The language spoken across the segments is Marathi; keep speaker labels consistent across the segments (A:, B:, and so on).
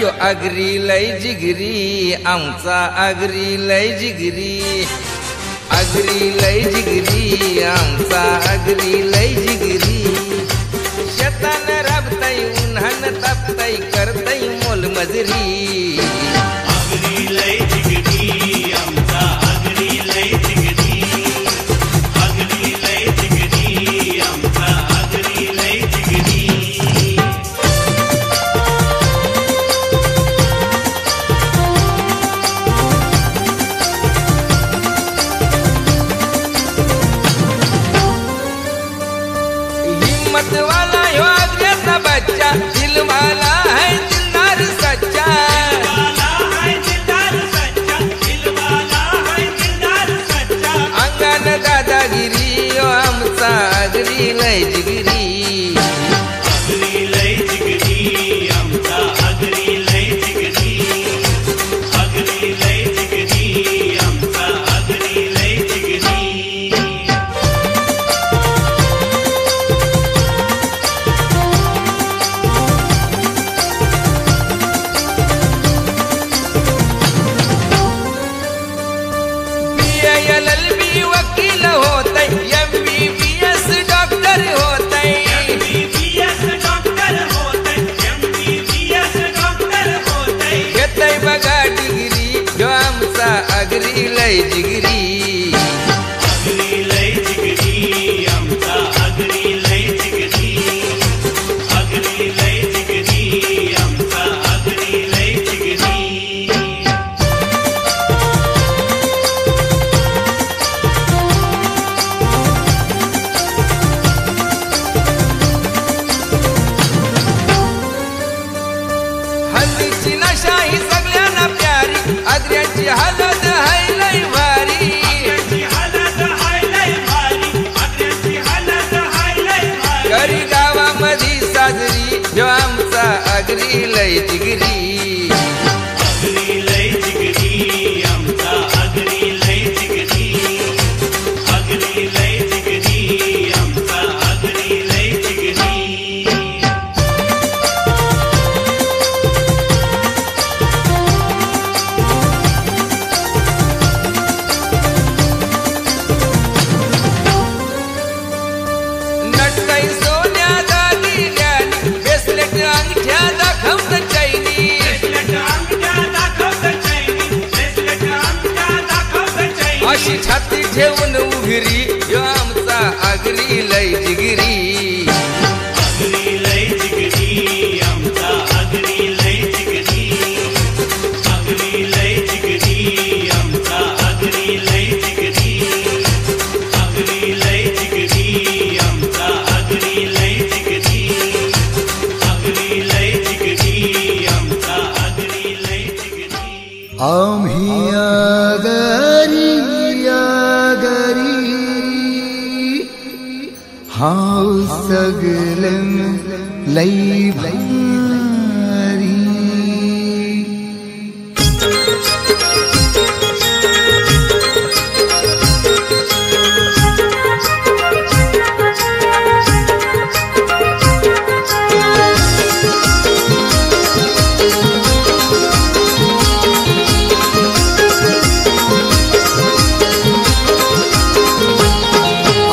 A: यो आगरी लय जिगरी आमचा आगरी लय जिगरी आगरी लय जिगरी आमचा आगरी लय जिगरी शेतान राबताय उन्हान तापताय करताय मोलमजुरी
B: आगरी लय जिगरी आमचा आगरी लय जिगरी आगरी लय जिगरी आमचा आगरी लय जिगरी
A: हिम्मत वाला यो आगऱ्याचा बच्चा दिल वाला है दिलदार सच्चा अंगण दादागिरी यो आमचा आगरी लय जिगरी
B: आगरी लय जिगरी आमचा आगरी लय जिगरी आगरी लय जिगरी आमचा आगरी लय जिगरी
A: LLB वकील होतय MBBS डॉक्टर होतय
B: MBBS डॉक्टर होतय MBBS डॉक्टर होतय
A: घेतय बघा डिग्री जो आमचा आगरी लय जिगरी
B: आगरी लय जिगरी आमचा आगरी लय जिगरी आगरी लय जिगरी आमचा आगरी लय जिगरी
A: हल्लीची नशा ही सगळ्यांना प्यारी आगऱ्याची हालत हाय लय भारी
B: आगऱ्याची हालत हाय लय भारी आगऱ्याची हालत हाय लय भारी
A: घरी गावामध्ये साजरी जो आमचा आगरी लय जिगरी
B: आगरी लय जिगरी आमचा आगरी लय जिगरी आगरी लय जिगरी आमचा आगरी लय जिगरी
A: नटकाई सोन्या दागिन्यानी ब्रेसलेट अंगठ्या दाखवत चैनी
B: ब्रेसलेट अंगठ्या दाखवत चैनी ब्रेसलेट अंगठ्या दाखवत चैनी
A: अशी छाती ठेवून उघरी यो आमचा आगरी लय जिगरी
B: आगरी लय जिगरी आमचा आगरी लय जिगरी आगरी लय जिगरी आमचा आगरी लय जिगरी आगरी लय जिगरी आमचा आगरी लय जिगरी आगरी लय जिगरी आमचा आगरी लय जिगरी
C: आम्ही आगरी आगरी हाव सगलन लई भारी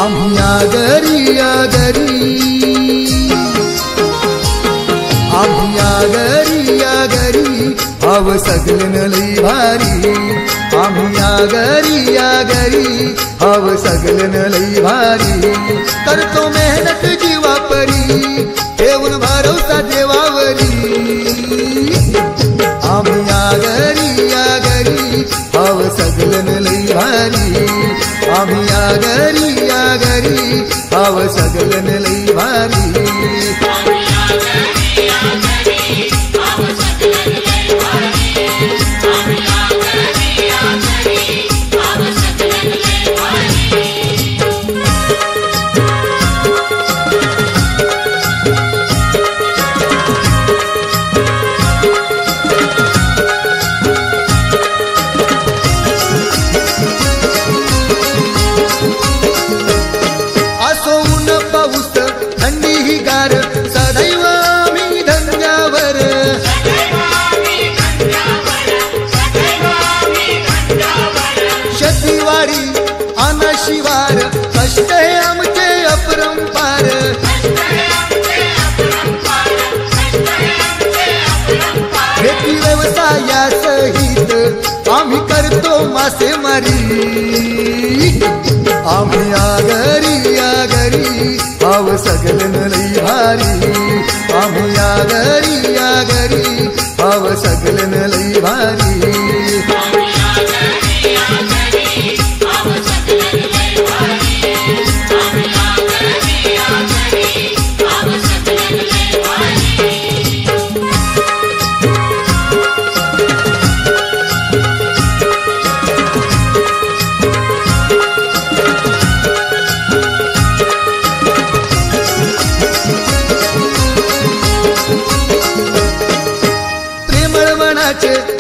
C: आम्ही आगरी आगरी आम्ही आगरी आगरी हाव सगलन लई भारी आम्ही आगरी आगरी हाव सगलन लई भारी करतो मेहनत जीवापरी ठेवून भरोसा देवावरी आम्ही आगरी आगरी हाव सगलन लई भारी आम्ही आगरी आगरी हाव सगलन लई भारी असो ऊन पाऊस थंडी ही शिवार कष्ट हे आमचे अपरंपार शेती व्यवसायासहित आम्ही करतो मासेमारी आम्ही आगरी आगरी भाव सगलन लई भारी आम्ही आगरी आगरी भाव सगलन लई भारी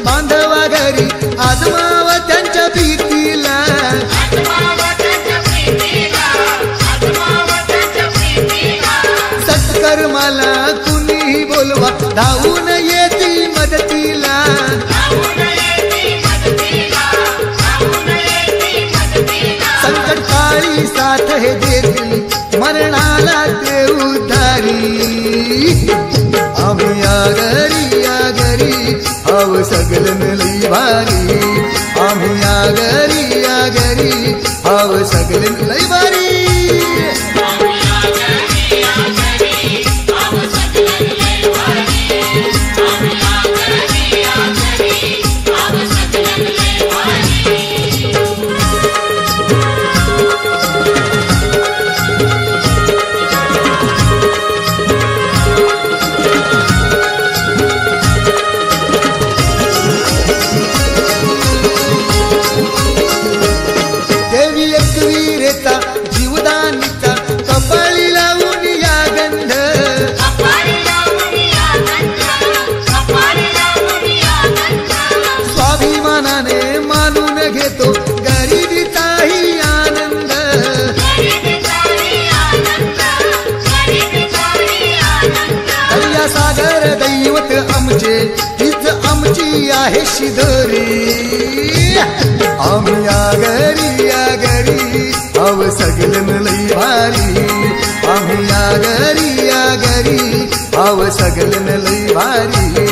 C: बांधवा घरी आजमाव त्यांच्या भीतीला सत्कर्माला कुणीही बोलवा धावून येती मदतीला संकट काळी साथ हे देतील मरणाला ते उद्धारी आम्ही आगरी आगरी भाव सगलन लई भारी आम्ही आगरी आगरी भाव सगलन लई भारी जीवदानीचा कपाळी लावून या गंध स्वाभिमानाने मानून घेतो गरिबीचाही आनंद दर्या सागर दैवत आमचे हीच आमची आहे शिदोरी आम्ही आगरी आगरी भाव सगलन लई भारी आम्ही आगरी आगरी भाव सगलन लई भारी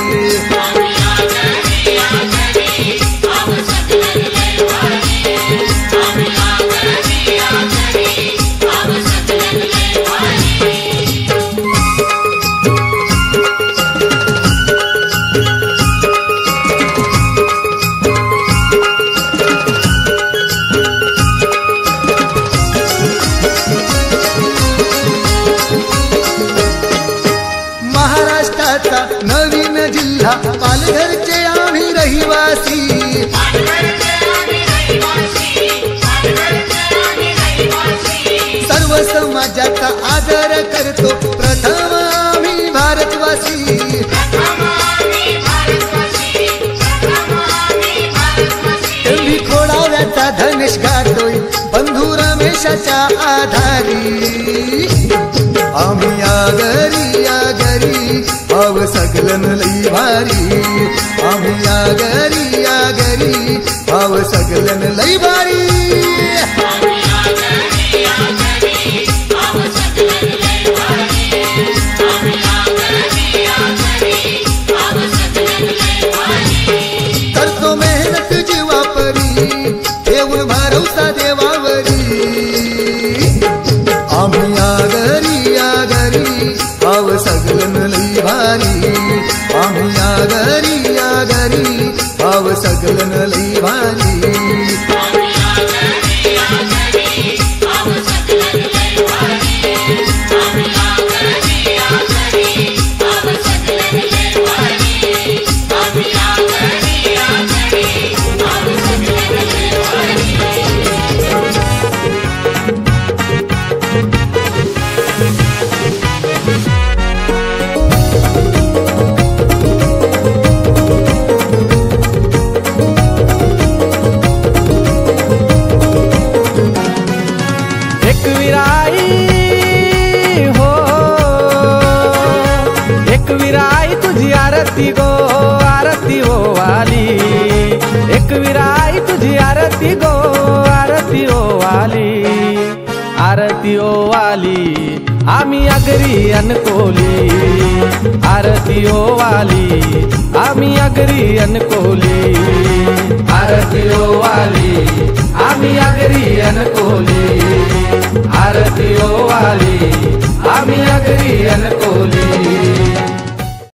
C: नवीन जिल्हा पालघरचे आम्ही रहिवासी सर्व समाजाचा आदर करतो प्रथम आम्ही भारतवासी तेवढी खोडाव्याचा धनेश गातोय बंधू रमेशाच्या आधारी आम्ही आगरी आगरी भाव सगलन लई भारी आम्ही आगरी आगरी भाव सगलन लई भारी करतो मेहनत जीवापरी ठेवून भरवसा देवावरी आम्ही आगरी आगरी भाव सगलन लई भारी आम्ही आगरी आगरी भाव सगलन लई भारी
D: आरती गो आरती हो वाली एक विराई तुझी आरती गो आरती आरती ओवाली, आरती ओवाली आम्ही आगरी अनकोली, आरती ओवाली आम्ही आगरी अनकोली, आरती ओवाली आम्ही आगरी अनकोली, आरती ओवाली आम्ही आगरी अनकोली.